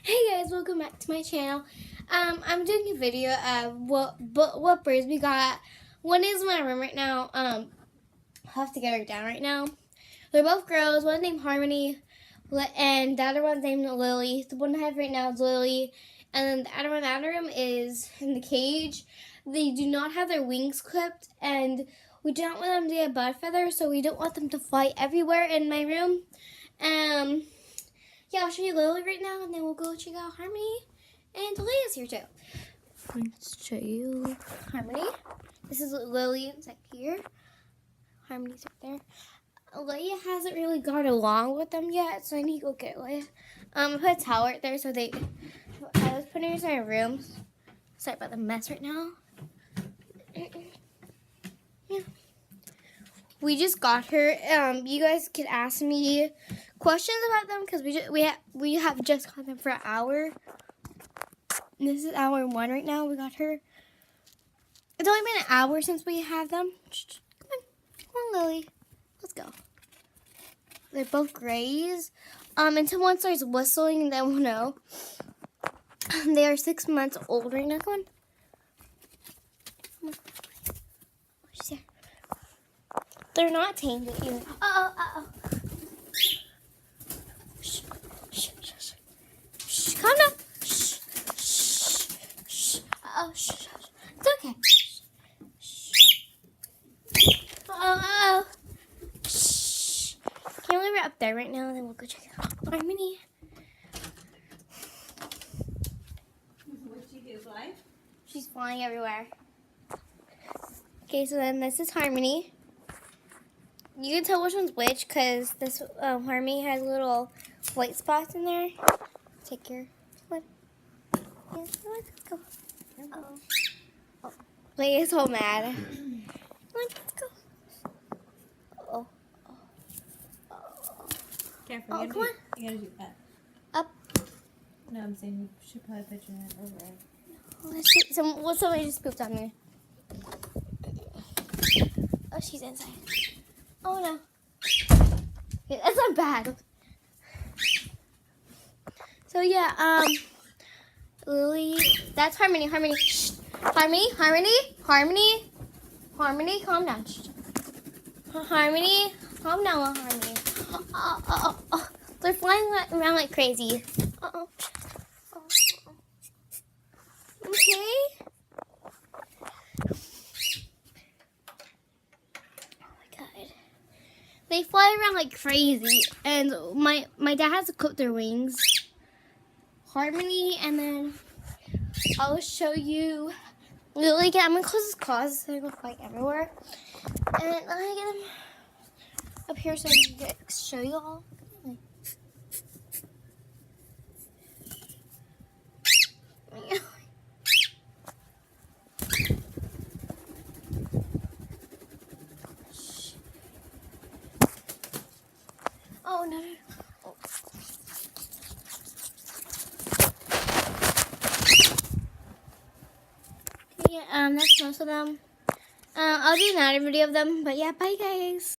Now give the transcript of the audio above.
Hey guys, welcome back to my channel. I'm doing a video of what birds we got. One is in my room right now. I'll have to get her down right now. They're both girls. One's named Harmony, and the other one's named Lily. The one I have right now is Lily, and then the other one in the other room is in the cage. They do not have their wings clipped, and we do not want them to get bud feathers, so we don't want them to fly everywhere in my room. Yeah, I'll show you Lily right now, and then we'll go check out Harmony. And Leia's here too. Let's show you Harmony. This is Lily. It's like here. Harmony's right there. Leia hasn't really got along with them yet, so I need to go get Leia. I put a towel right there, so I was putting her in our room. Sorry about the mess right now. Yeah. We just got her. You guys could ask me questions about them because we have just got them for an hour. And this is hour 1 right now. We got her. It's only been an hour since we have them. Come on, Lily. Let's go. They're both grays. Until one starts whistling, then we'll know. They are 6 months old right now. Come on. Come on. She's here. They're not tamed either. Uh-oh. Shh. Calm down. Shh. Uh-oh. Shh. It's okay. Shh. Uh-oh. Shh. Can't leave her up there right now, and then we'll go check out Harmony. What she do, fly? She's flying everywhere. Okay, so then this is Harmony. You can tell which one's which because this Harmony has little white spots in there. Take your one. Yeah, let's go. Oh, Leia's so mad. Let's go. Oh. Careful, Oh, come on. You gotta do that. Up. No, I'm saying you should probably put your hand over it. Let's see. Somebody just pooped on me. Oh, she's inside. Oh no. Okay, that's not bad. So yeah, Lily, that's Harmony. Shh. Harmony, calm down. Shh. Harmony, calm down, Harmony. Oh. They're flying around like crazy. Uh-oh. Okay. They fly around like crazy, and my dad has to clip their wings. Harmony, and then I'll show you Lily again. I'm gonna close his claws so they don't fly everywhere, and I'm gonna get them up here so I can show you all. Oh, no. Oh. Yeah, that's most of them. I'll do another video of them, but yeah, bye guys.